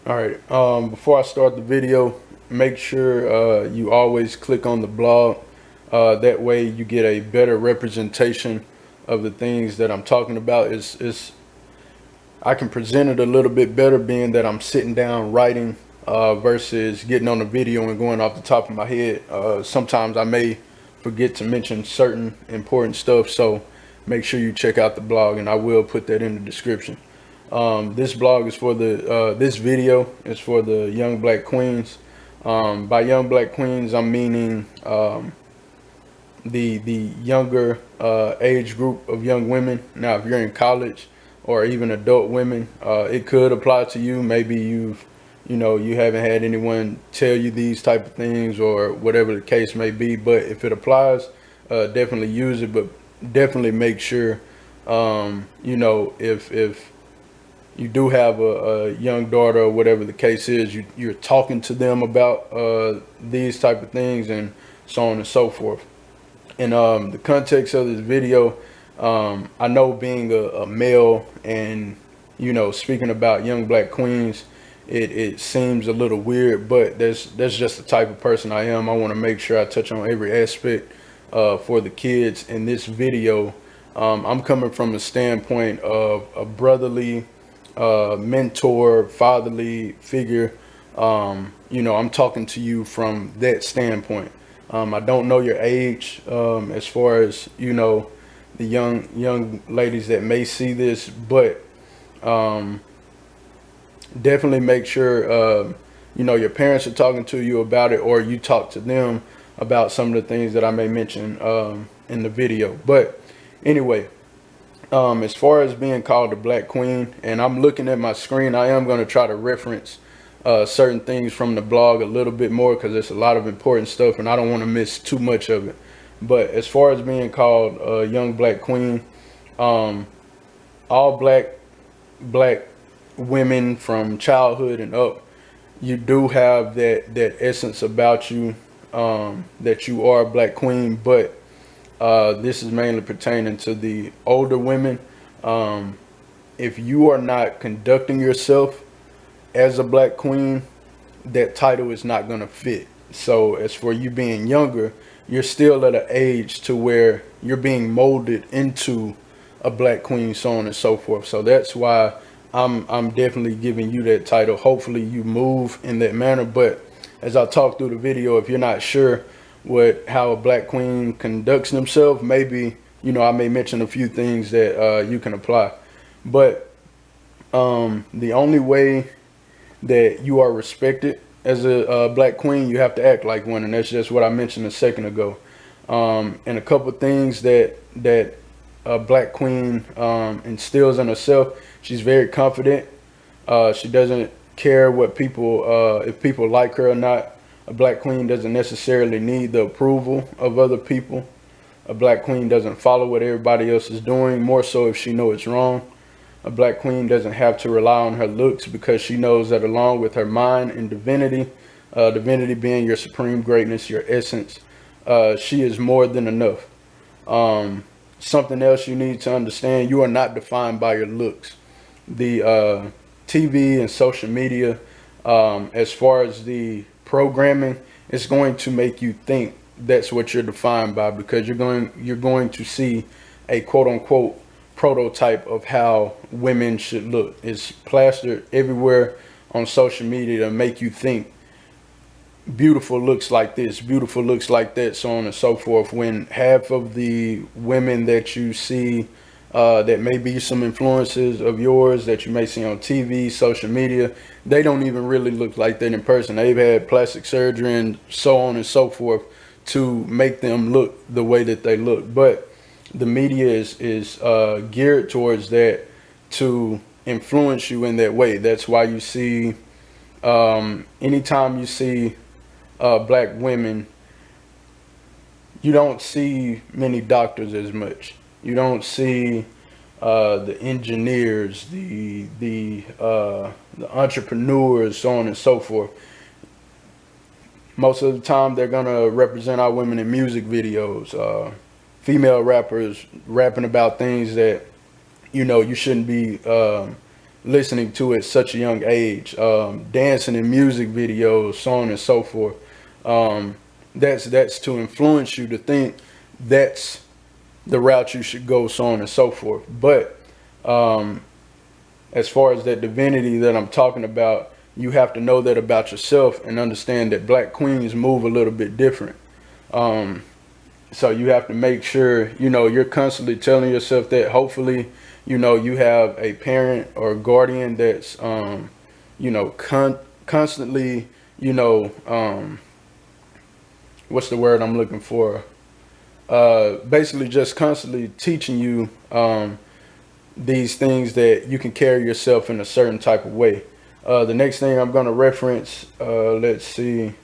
All right. Before I start the video, make sure you always click on the blog. That way, you get a better representation of the things that I'm talking about. It's I can present it a little bit better, being that I'm sitting down writing versus getting on the video and going off the top of my head. Sometimes I may forget to mention certain important stuff, so make sure you check out the blog, and I will put that in the description. This blog is for this video is for the young black queens. By young black queens, I'm meaning the younger age group of young women. Now, if you're in college or even adult women, it could apply to you. Maybe you haven't had anyone tell you these type of things or whatever the case may be. But if it applies, definitely use it. But definitely make sure, if you do have a young daughter or whatever the case is, you're talking to them about these type of things and so on and so forth. In the context of this video, I know being a male and speaking about young black queens, it seems a little weird, but that's just the type of person I am. I want to make sure I touch on every aspect for the kids in this video. I'm coming from the standpoint of a brotherly mentor, fatherly figure. I'm talking to you from that standpoint. I don't know your age, as far as the young ladies that may see this, but definitely make sure your parents are talking to you about it, or you talk to them about some of the things that I may mention in the video. But anyway, as far as being called the Black Queen, and I'm looking at my screen, I am going to try to reference certain things from the blog a little bit more because there's a lot of important stuff and I don't want to miss too much of it. But as far as being called a young Black Queen, all black women from childhood and up, you do have that essence about you, that you are a Black Queen. But this is mainly pertaining to the older women. If you are not conducting yourself as a Black Queen, that title is not going to fit. So as for you being younger, you're still at an age to where you're being molded into a Black Queen, so on and so forth. So that's why I'm definitely giving you that title. Hopefully you move in that manner. But as I talk through the video, if you're not sure how a Black Queen conducts themselves, maybe I may mention a few things that you can apply. But the only way that you are respected as a Black Queen, you have to act like one, and that's just what I mentioned a second ago. And a couple things that a Black Queen instills in herself: she's very confident. She doesn't care what people, if people like her or not. A Black Queen doesn't necessarily need the approval of other people. A Black Queen doesn't follow what everybody else is doing, more so if she knows it's wrong. A Black Queen doesn't have to rely on her looks because she knows that along with her mind and divinity, divinity being your supreme greatness, your essence, she is more than enough. Something else you need to understand: you are not defined by your looks. The TV and social media, as far as the programming, it's going to make you think that's what you're defined by, because you're going to see a quote unquote prototype of how women should look. It's plastered everywhere on social media to make you think beautiful looks like this, beautiful looks like that, so on and so forth, when half of the women that you see, that may be some influences of yours that you may see on TV, social media, they don't even really look like that in person. They've had plastic surgery and so on and so forth to make them look the way that they look. But the media is geared towards that, to influence you in that way. That's why you see, anytime you see Black women, you don't see many doctors as much. You don't see the engineers, the entrepreneurs, so on and so forth. Most of the time, they're gonna represent our women in music videos. Female rappers rapping about things that you shouldn't be listening to at such a young age, dancing in music videos, so on and so forth. Um, that's to influence you to think that's the route you should go, so on and so forth. But um, as far as that divinity that I'm talking about, you have to know that about yourself and understand that black queens move a little bit different. Um, so you have to make sure, you're constantly telling yourself that. Hopefully, you have a parent or a guardian that's, constantly, what's the word I'm looking for? Basically just constantly teaching you these things that you can carry yourself in a certain type of way. The next thing I'm going to reference, let's see.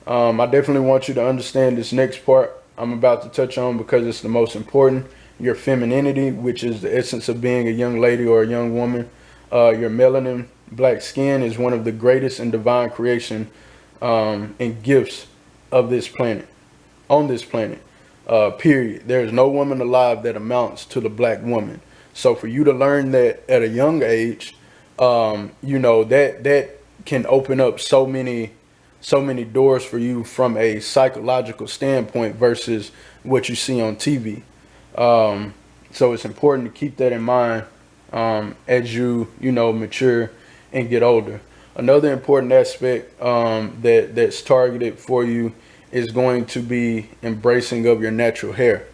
I definitely want you to understand this next part I'm about to touch on because it's the most important. Your femininity, which is the essence of being a young lady or a young woman. Your melanin, black skin, is one of the greatest and divine creation and gifts of this planet, on this planet. Period. There is no woman alive that amounts to the black woman. So for you to learn that at a young age, that can open up so many doors for you from a psychological standpoint versus what you see on TV. So it's important to keep that in mind as you mature and get older. Another important aspect that's targeted for you is going to be embracing of your natural hair.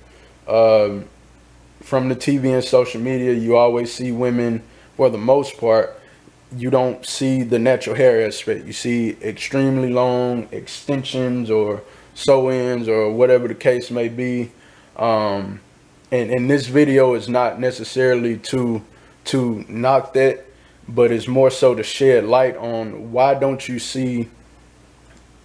From the TV and social media, you always see women, for the most part, you don't see the natural hair aspect. You see extremely long extensions or sew-ins or whatever the case may be. And this video is not necessarily to knock that, but it's more so to shed light on why don't you see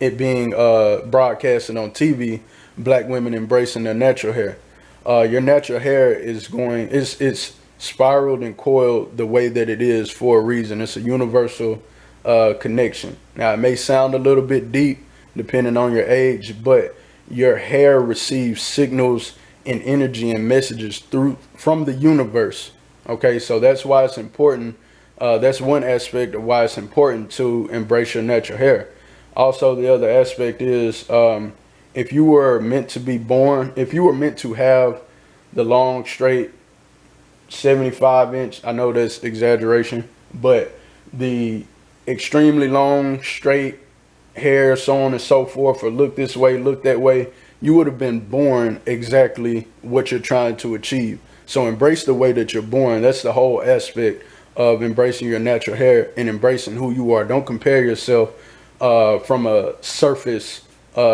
it being broadcasted on TV, black women embracing their natural hair. Your natural hair it's spiraled and coiled the way that it is for a reason. It's a universal connection. Now, it may sound a little bit deep depending on your age, but your hair receives signals and energy and messages from the universe. Okay, so that's why it's important. That's one aspect of why it's important to embrace your natural hair. Also, the other aspect is if you were meant to have the long, straight 75-inch, I know that's exaggeration, but the extremely long, straight hair, so on and so forth, or look this way, look that way, you would have been born exactly what you're trying to achieve. So embrace the way that you're born. That's the whole aspect of embracing your natural hair and embracing who you are. Don't compare yourself from a surface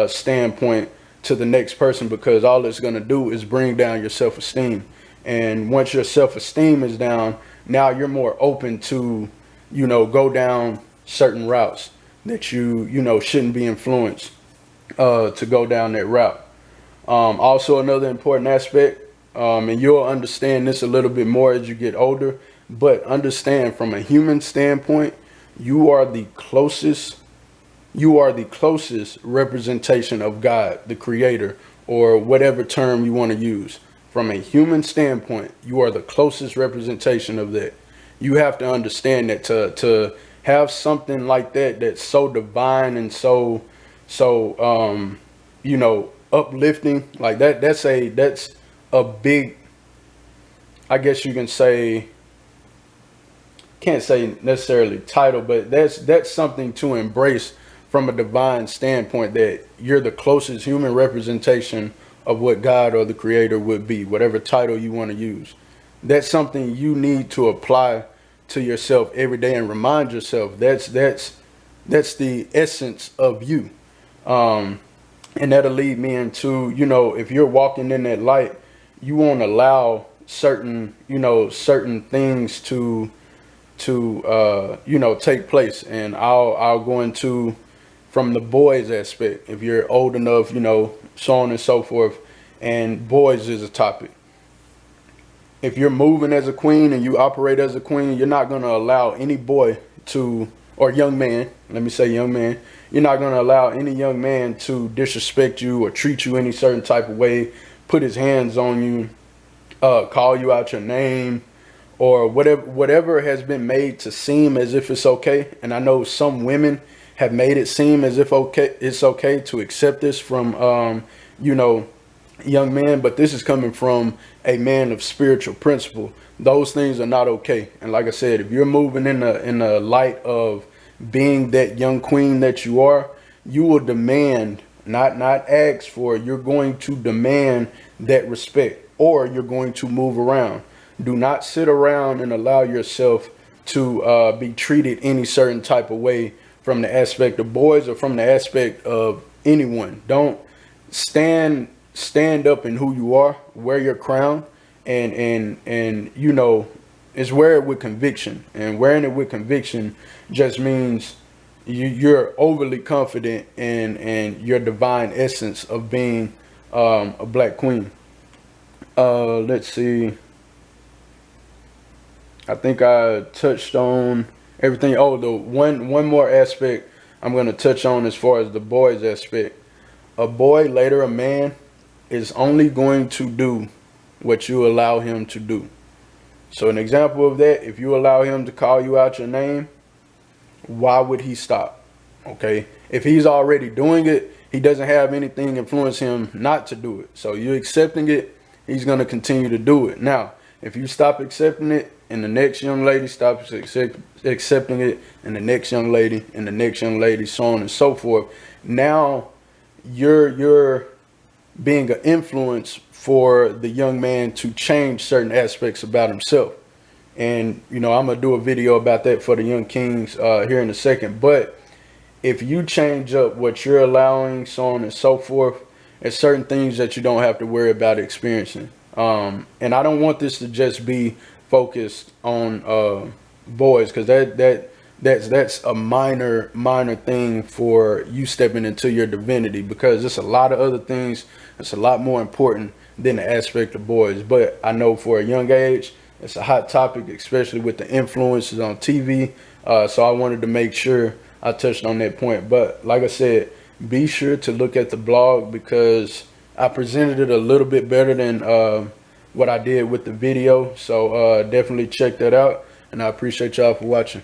standpoint to the next person, because all it's going to do is bring down your self-esteem. And once your self-esteem is down, now you're more open to, go down certain routes that you shouldn't be influenced to go down that route. Also, another important aspect, and you'll understand this a little bit more as you get older, but understand from a human standpoint, you are the closest representation of God, the creator, or whatever term you want to use. From a human standpoint, you are the closest representation of that. You have to understand that to have something like that that's so divine and so uplifting, like that's a big, I guess you can say, can't say necessarily title, but that's something to embrace from a divine standpoint, that you're the closest human representation of what God or the creator would be, whatever title you want to use. That's something you need to apply to yourself every day and remind yourself that's the essence of you. And that'll lead me into, if you're walking in that light, you won't allow certain things to take place. And I'll go into from the boys aspect, if you're old enough, so on and so forth, and boys is a topic. If you're moving as a queen and you operate as a queen, you're not going to allow any boy or young man, let me say young man, you're not going to allow any young man to disrespect you or treat you any certain type of way, put his hands on you, call you out your name, or whatever has been made to seem as if it's okay. And I know some women have made it seem as if it's okay to accept this from you know, young men, but this is coming from a man of spiritual principle. Those things are not okay. And like I said, if you're moving in the light of being that young queen that you are, you will demand, not ask for, you're going to demand that respect, or you're going to move around. Do not sit around and allow yourself to be treated any certain type of way from the aspect of boys or from the aspect of anyone. Don't stand up in who you are, wear your crown, and you know, is wear it with conviction. And wearing it with conviction just means you're overly confident in your divine essence of being a black queen. Let's see. I think I touched on everything. Oh, the one more aspect I'm going to touch on as far as the boys aspect. A boy, later a man, is only going to do what you allow him to do. So an example of that, if you allow him to call you out your name, why would he stop? Okay, if he's already doing it, he doesn't have anything influence him not to do it. So you're accepting it, he's going to continue to do it. Now, if you stop accepting it, and the next young lady stops accepting it, and the next young lady, and the next young lady, so on and so forth, now you're being an influence for the young man to change certain aspects about himself. And you know, I'm gonna do a video about that for the young kings here in a second. But if you change up what you're allowing, so on and so forth, there's certain things that you don't have to worry about experiencing. And I don't want this to just be focused on boys, because that's a minor thing for you stepping into your divinity, because there's a lot of other things that's a lot more important than the aspect of boys. But I know for a young age, it's a hot topic, especially with the influences on TV. So I wanted to make sure I touched on that point. But like I said, be sure to look at the blog, because I presented it a little bit better than what I did with the video. So definitely check that out, and I appreciate y'all for watching.